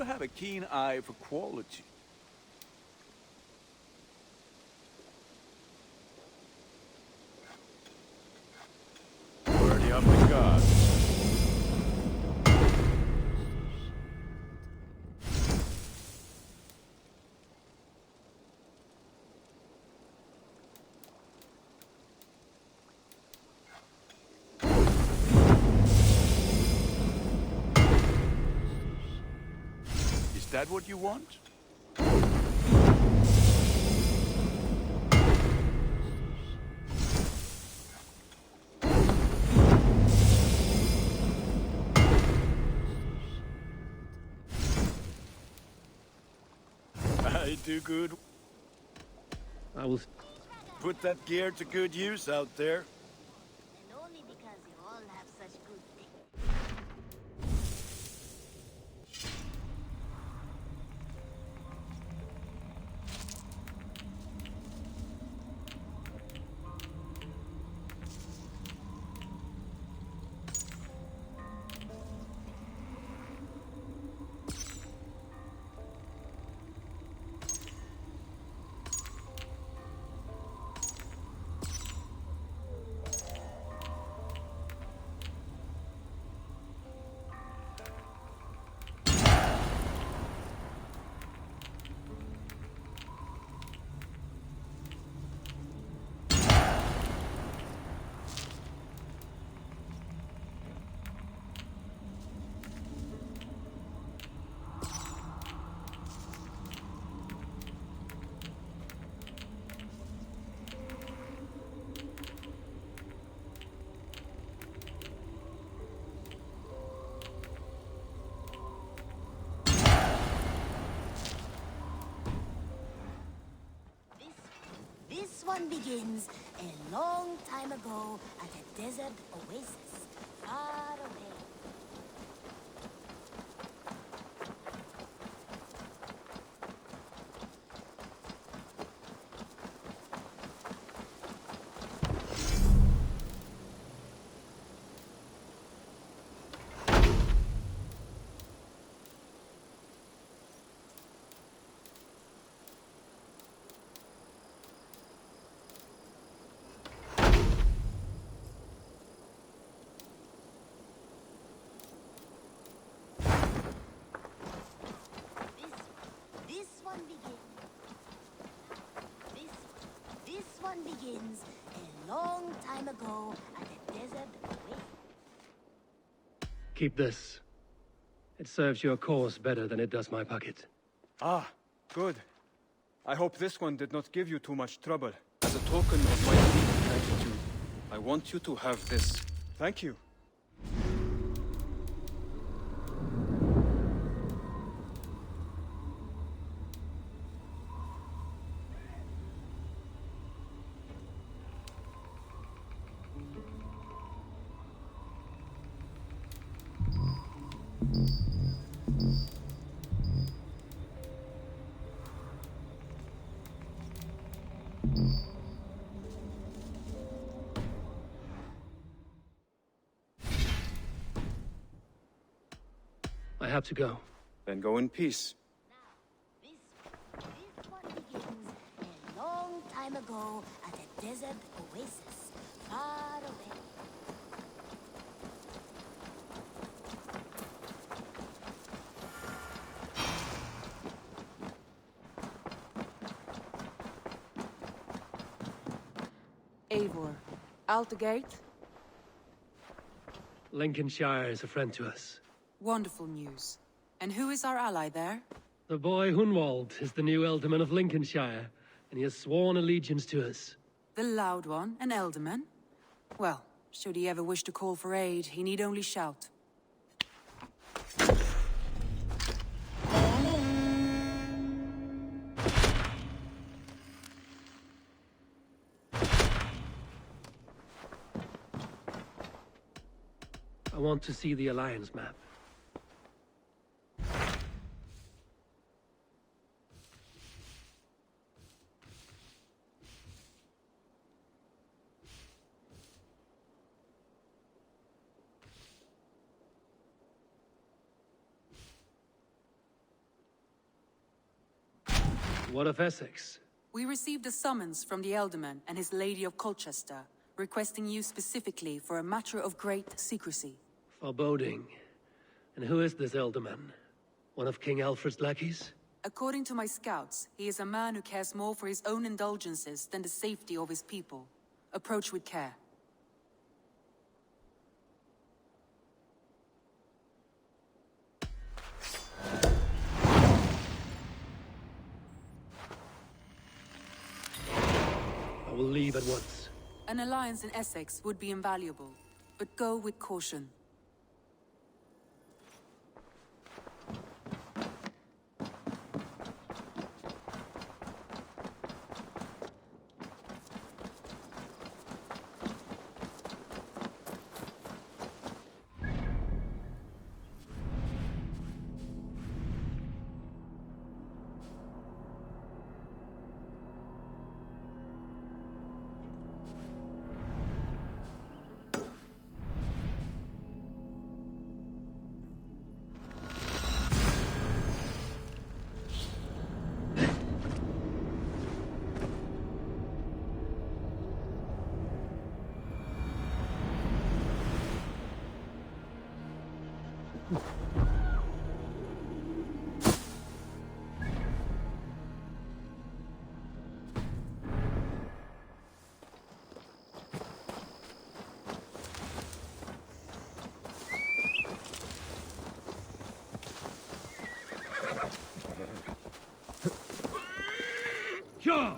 You have a keen eye for quality. Worthy of the gods. Is that what you want? I do good. I will... Put that gear to good use out there. And only because you all have such good things. This one begins a long time ago at a desert oasis, far away. This one begins a long time ago at a desert oasis. Keep this. It serves your cause better than it does my pocket. Ah, good. I hope this one did not give you too much trouble. As a token of my deep gratitude, I want you to have this. Thank you. I have to go. Then go in peace. This one begins a long time ago at a desert oasis, far away. Eivor, out the gate? Lincolnshire is a friend to us. Wonderful news. And who is our ally there? The boy Hunwald is the new Ealdorman of Lincolnshire, and he has sworn allegiance to us. The loud one, an Ealdorman? Well, should he ever wish to call for aid, he need only shout. I want to see the Alliance map. What of Essex? We received a summons from the Ealdorman and his Lady of Colchester, requesting you specifically for a matter of great secrecy. Foreboding. And who is this Ealdorman? One of King Alfred's lackeys? According to my scouts, he is a man who cares more for his own indulgences than the safety of his people. Approach with care. I will leave at once. An alliance in Essex would be invaluable, but go with caution. Sure!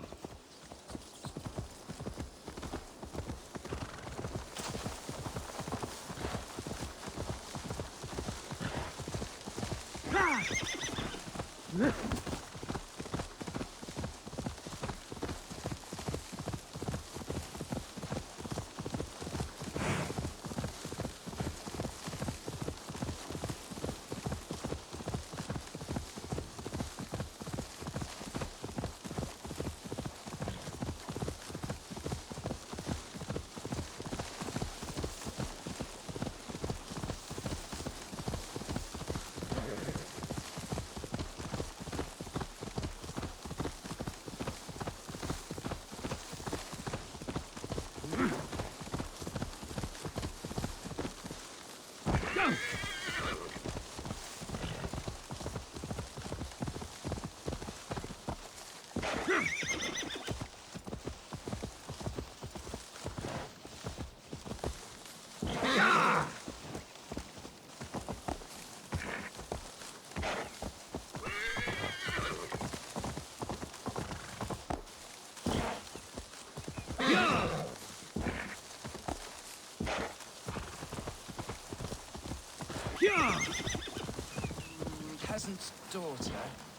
Peasant's daughter.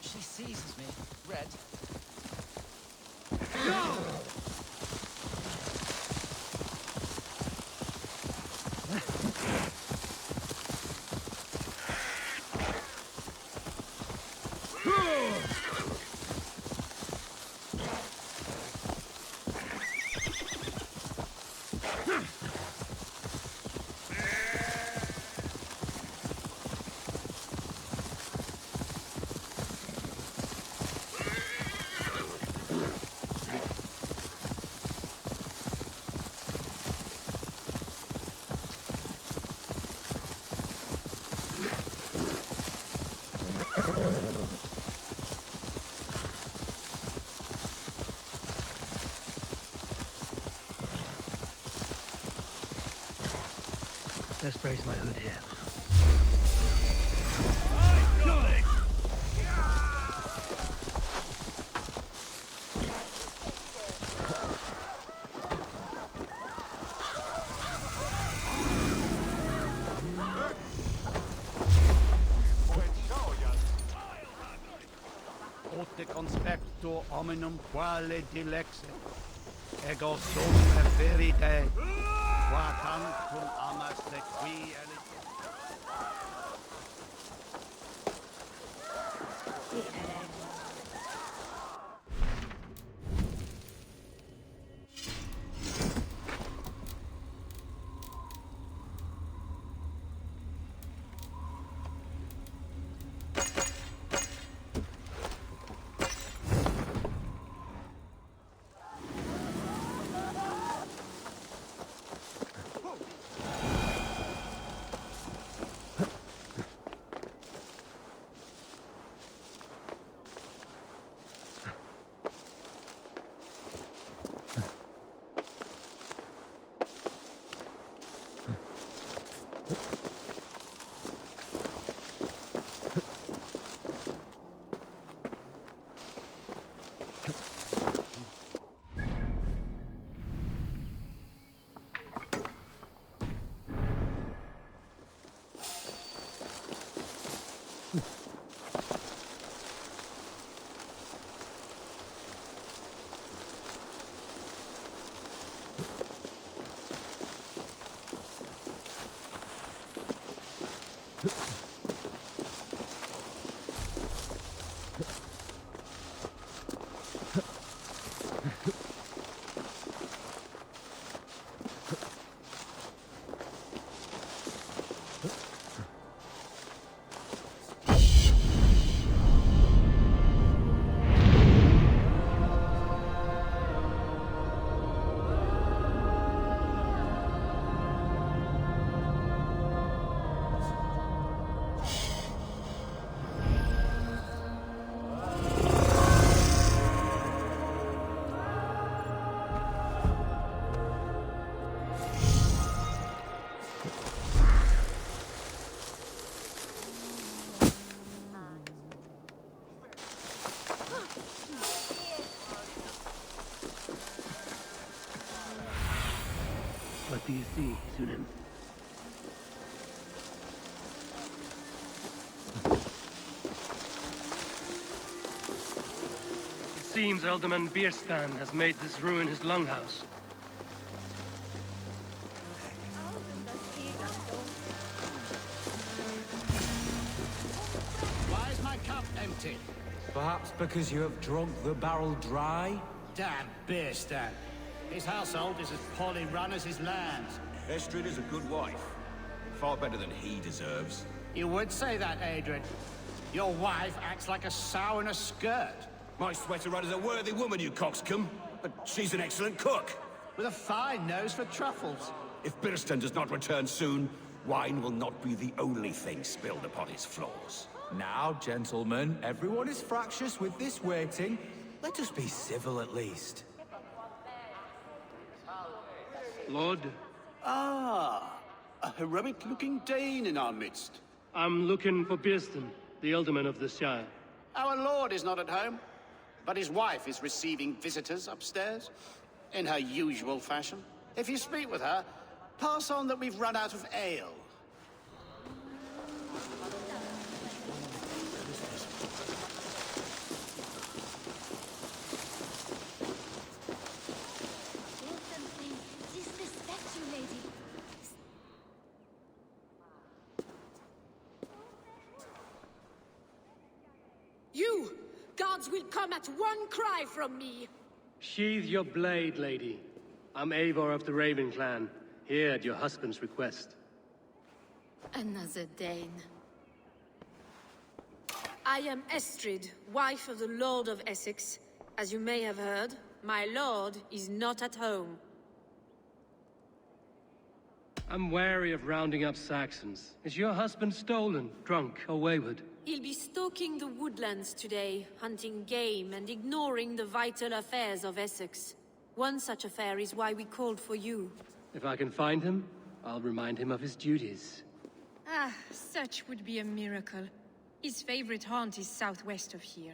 She seizes me. Red. Let's raise my hood here. Ote conspecto hominum quale dilexit, ego sum verite, qua tantum amas de qui do you see, Sunan? It seems Alderman Bierstan has made this ruin his longhouse. Why is my cup empty? Perhaps because you have drunk the barrel dry? Damn Beerstan. His household is as poorly run as his land. Estrid is a good wife. Far better than he deserves. You would say that, Adrian. Your wife acts like a sow in a skirt. My sweater run is a worthy woman, you coxcomb. But she's an excellent cook. With a fine nose for truffles. If Birston does not return soon, wine will not be the only thing spilled upon his floors. Now, gentlemen, everyone is fractious with this waiting. Let us be civil at least. Lord, Ah, a heroic-looking Dane in our midst. I'm looking for Bierstan, the Alderman of the Shire. Our lord is not at home, but his wife is receiving visitors upstairs, in her usual fashion. If you speak with her, pass on that we've run out of ale. Instantly disrespect you, lady. You! Gods will come at one cry from me! Sheathe your blade, lady. I'm Eivor of the Raven clan, here at your husband's request. Another Dane. I am Estrid, wife of the Lord of Essex. As you may have heard, my lord is not at home. I'm wary of rounding up Saxons. Is your husband stolen, drunk, or wayward? He'll be stalking the woodlands today, hunting game and ignoring the vital affairs of Essex. One such affair is why we called for you. If I can find him, I'll remind him of his duties. Ah, such would be a miracle. His favorite haunt is southwest of here.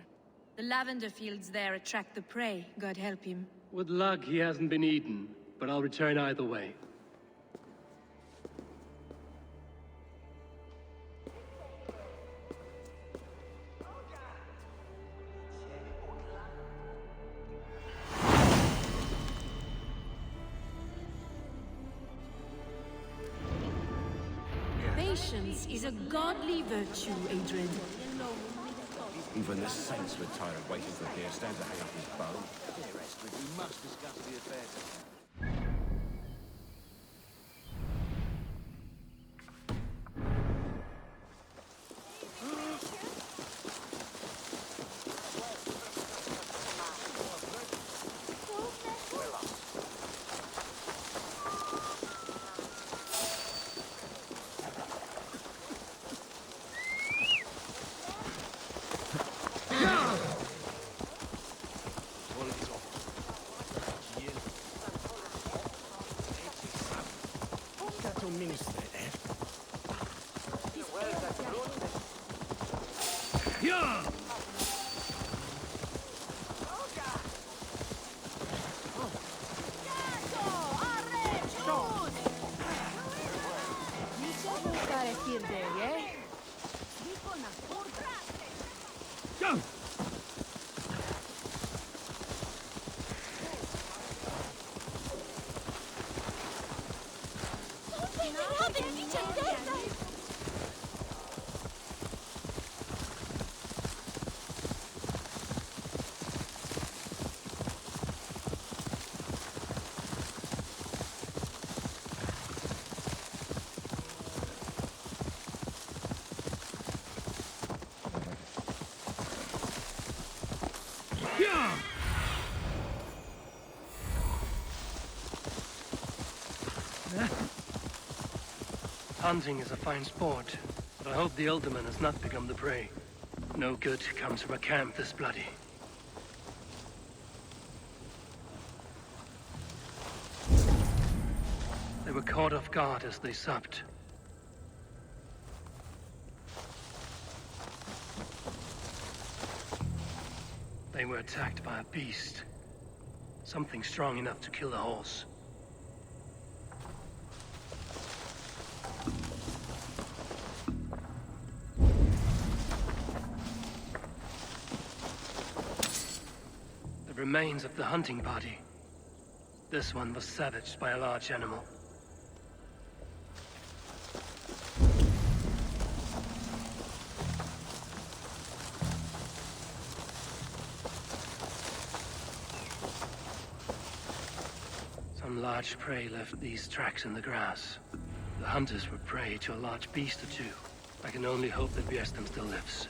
The lavender fields there attract the prey, God help him. With luck, he hasn't been eaten, but I'll return either way. Patience is a godly virtue, Adrian. Even the saints were tired of waiting for Birstan to hang up his bow. Dear Estrid, we must discuss the affair. Hunting is a fine sport, but I hope the Alderman has not become the prey. No good comes from a camp this bloody. They were caught off guard as they supped. They were attacked by a beast. Something strong enough to kill a horse. remains of the hunting party. This one was savaged by a large animal. Some large prey left these tracks in the grass. The hunters were prey to a large beast or two. I can only hope that Björsten still lives.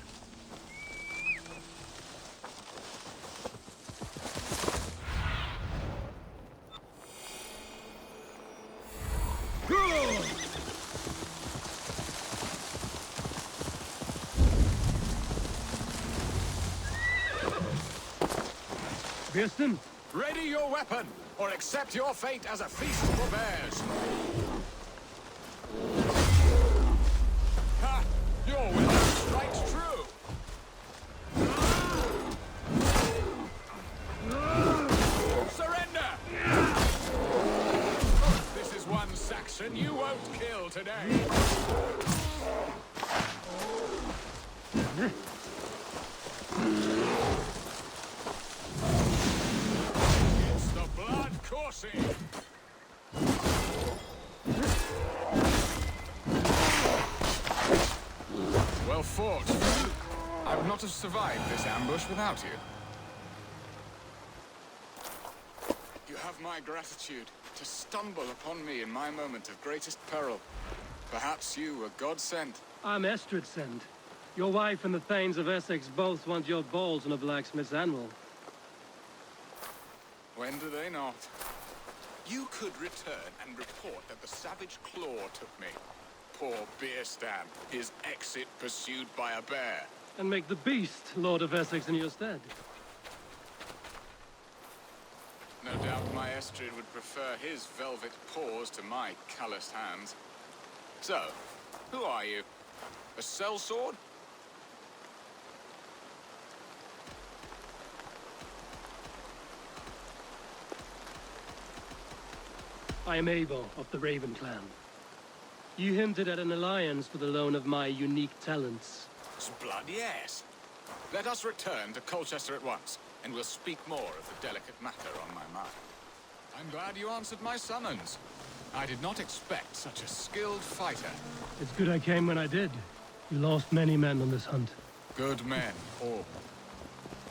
Björsten? Ready your weapon, or accept your fate as a feast for bears. Ha! Your weapon strikes true. Surrender! This is one Saxon you won't kill today. Coursing. Well fought, friend. I would not have survived this ambush without you. You have my gratitude to stumble upon me in my moment of greatest peril. Perhaps you were God-sent. I'm Estrid sent. Your wife and the Thanes of Essex both want your balls on a blacksmith's anvil. When do they not? You could return and report that the savage claw took me. Poor Björsten, his exit pursued by a bear. And make the beast Lord of Essex in your stead. No doubt my Estrid would prefer his velvet paws to my calloused hands. So, who are you? A sellsword? I am Eivor of the Raven clan. You hinted at an alliance for the loan of my unique talents. Blood, yes. Let us return to Colchester at once, and we'll speak more of the delicate matter on my mind. I'm glad you answered my summons. I did not expect such a skilled fighter. It's good I came when I did. You lost many men on this hunt. Good men, all.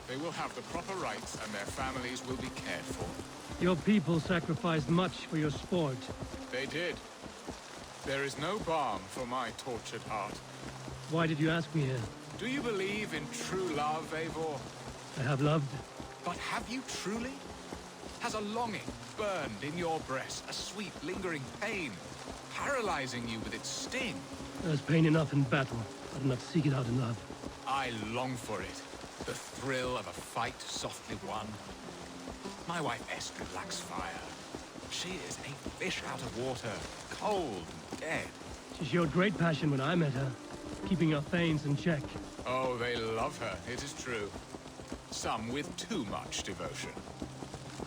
They will have the proper rights, and their families will be cared for. Your people sacrificed much for your sport. They did. There is no balm for my tortured heart. Why did you ask me here? Do you believe in true love, Eivor? I have loved. But have you truly? Has a longing burned in your breast, a sweet, lingering pain, paralyzing you with its sting? There's pain enough in battle. I do not seek it out in love. I long for it. The thrill of a fight softly won. My wife Estrid lacks fire. She is a fish out of water, cold and dead. She showed great passion when I met her, keeping our Thanes in check. Oh, they love her, it is true. Some with too much devotion.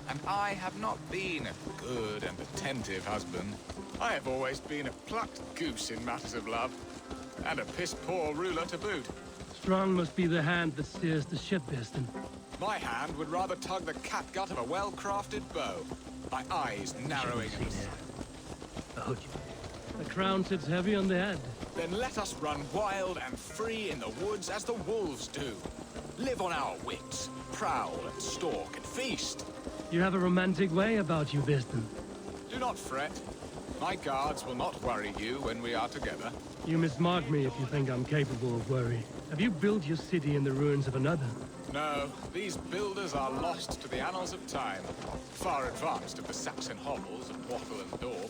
And I have not been a good and attentive husband. I have always been a plucked goose in matters of love, and a piss-poor ruler to boot. Strong must be the hand that steers the ship, Björsten. My hand would rather tug the catgut of a well-crafted bow, my eyes narrowing at the sight. A hood. The crown sits heavy on the head. Then let us run wild and free in the woods as the wolves do. Live on our wits, prowl and stalk and feast. You have a romantic way about you, Björsten. Do not fret. My guards will not worry you when we are together. You mismark me if you think I'm capable of worry. Have you built your city in the ruins of another? No, these builders are lost to the annals of time, far advanced of the Saxon hovels of Wattle and Daub.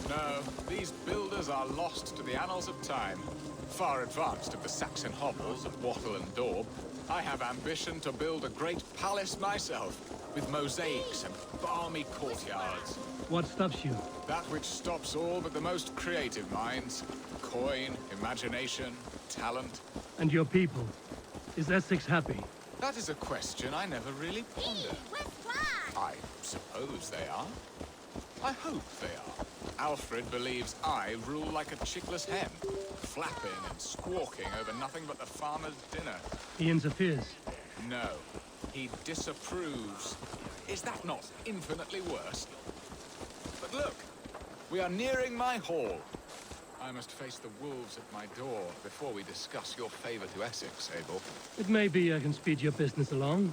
No, these builders are lost to the annals of time, far advanced of the Saxon hovels of Wattle and Daub. I have ambition to build a great palace myself, with mosaics and balmy courtyards. What stops you? That which stops all but the most creative minds. Coin, imagination, talent. And your people? Is Essex happy? That is a question I never really pondered. I suppose they are. I hope they are. Alfred believes I rule like a chickless hen, flapping and squawking over nothing but the farmer's dinner. He interferes. No, he disapproves. Is that not infinitely worse? But look, we are nearing my hall. I must face the wolves at my door before we discuss your favor to Essex, Abel. It may be I can speed your business along.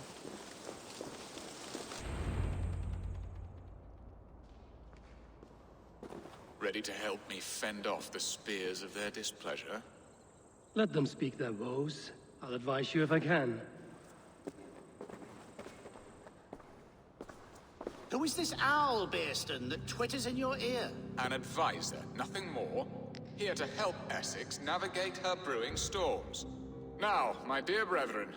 Ready to help me fend off the spears of their displeasure? Let them speak their woes. I'll advise you if I can. Who is this owl, Bearston, that twitters in your ear? An advisor, nothing more. Here to help Essex navigate her brewing storms. Now, my dear brethren,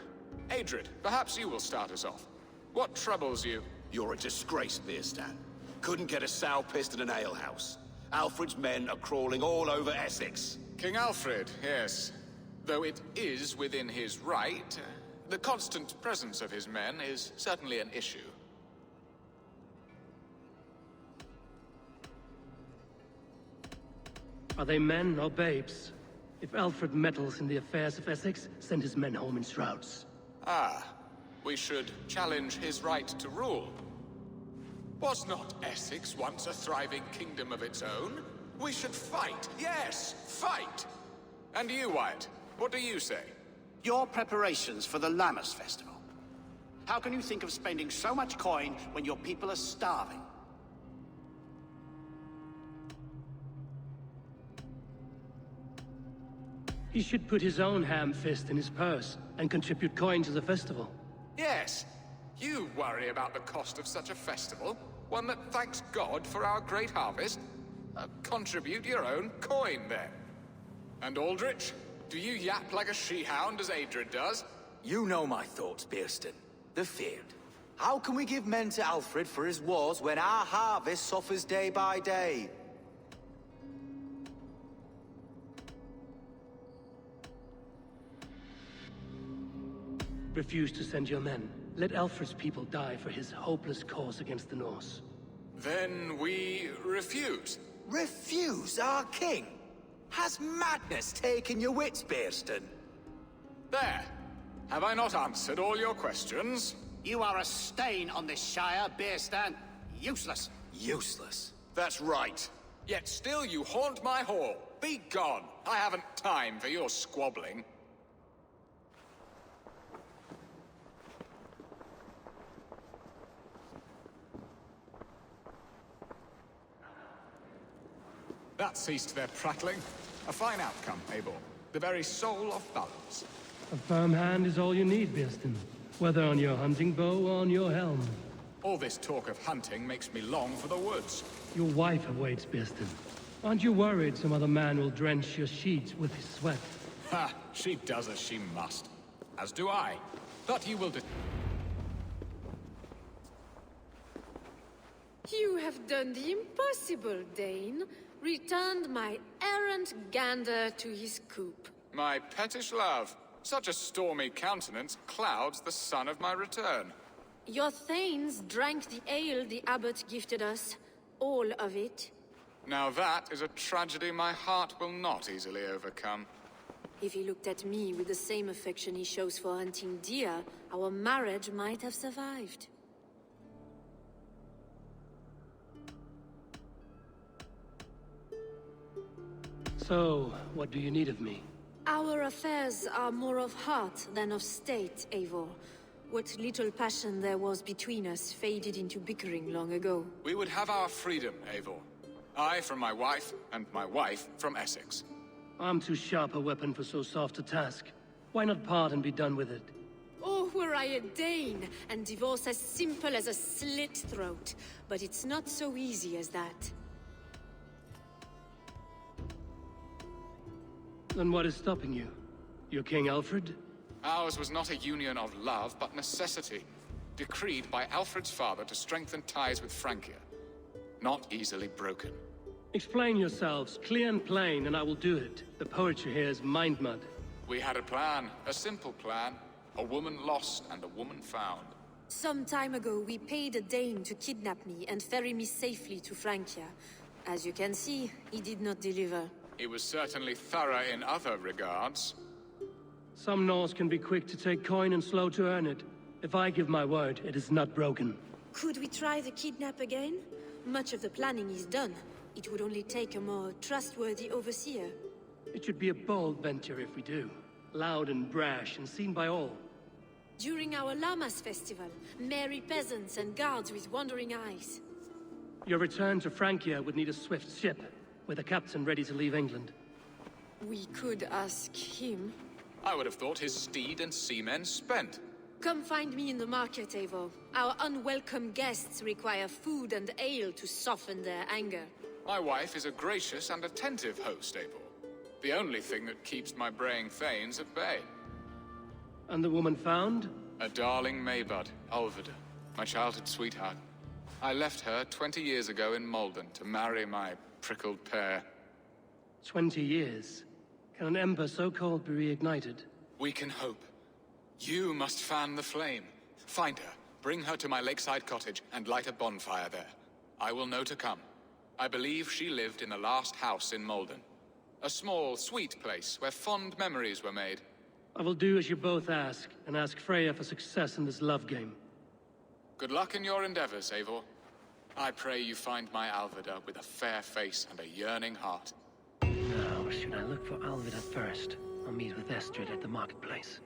Adred, perhaps you will start us off. What troubles you? You're a disgrace, Bearstan. Couldn't get a sow pissed in an alehouse. Alfred's men are crawling all over Essex. King Alfred, yes. Though it is within his right, the constant presence of his men is certainly an issue. Are they men or babes? If Alfred meddles in the affairs of Essex, send his men home in shrouds. Ah, we should challenge his right to rule. Was not Essex once a thriving kingdom of its own? We should fight, yes, fight! And you, Wyatt, what do you say? Your preparations for the Lammas festival. How can you think of spending so much coin when your people are starving? He should put his own ham fist in his purse and contribute coin to the festival. Yes, you worry about the cost of such a festival, one that thanks God for our great harvest. Contribute your own coin, then. And Aldrich, do you yap like a she-hound as Adred does? You know my thoughts, Bearston. The feared. How can we give men to Alfred for his wars when our harvest suffers day by day? Refuse to send your men. Let Alfred's people die for his hopeless cause against the Norse. Then we refuse. Refuse our king? Has madness taken your wits, Bearston? There. Have I not answered all your questions? You are a stain on this shire, Bearstan. Useless. Useless? That's right. Yet still you haunt my hall. Be gone. I haven't time for your squabbling. That ceased their prattling. A fine outcome, Abel. The very soul of balance. A firm hand is all you need, Bearston. Whether on your hunting bow or on your helm. All this talk of hunting makes me long for the woods. Your wife awaits, Bearston. Aren't you worried some other man will drench your sheets with his sweat? Ha! She does as she must. As do I. But you will You have done the impossible, Dane. Returned my errant gander to his coop. My pettish love. Such a stormy countenance clouds the sun of my return. Your thanes drank the ale the abbot gifted us. All of it. Now that is a tragedy my heart will not easily overcome. If he looked at me with the same affection he shows for hunting deer, our marriage might have survived. So, what do you need of me? Our affairs are more of heart than of state, Eivor. What little passion there was between us faded into bickering long ago. We would have our freedom, Eivor. I from my wife, and my wife from Essex. I'm too sharp a weapon for so soft a task. Why not part and be done with it? Oh, were I a Dane, and divorce as simple as a slit throat. But it's not so easy as that. Then what is stopping you? Your King Alfred? Ours was not a union of love, but necessity. Decreed by Alfred's father to strengthen ties with Francia. Not easily broken. Explain yourselves, clear and plain, and I will do it. The poetry here is mind mud. We had a plan, a simple plan. A woman lost and a woman found. Some time ago, we paid a Dane to kidnap me and ferry me safely to Francia. As you can see, he did not deliver. He was certainly thorough in other regards. Some Norse can be quick to take coin and slow to earn it. If I give my word, it is not broken. Could we try the kidnap again? Much of the planning is done. It would only take a more trustworthy overseer. It should be a bold venture if we do. Loud and brash and seen by all. During our Llamas festival, merry peasants and guards with wandering eyes. Your return to Francia would need a swift ship, with a captain ready to leave England. We could ask him. I would have thought his steed and seamen spent. Come find me in the market, Eivor. Our unwelcome guests require food and ale to soften their anger. My wife is a gracious and attentive host, Eivor. The only thing that keeps my braying thanes at bay. And the woman found? A darling Maybud, Alvida, my childhood sweetheart. I left her 20 years ago in Malden to marry my prickled pear. 20 years? Can an ember so cold be reignited? We can hope. You must fan the flame. Find her, bring her to my lakeside cottage, and light a bonfire there. I will know to come. I believe she lived in the last house in Malden. A small, sweet place where fond memories were made. I will do as you both ask, and ask Freya for success in this love game. Good luck in your endeavors, Eivor. I pray you find my Alvida with a fair face and a yearning heart. Now, should I look for Alvida first, or meet with Estrid at the marketplace?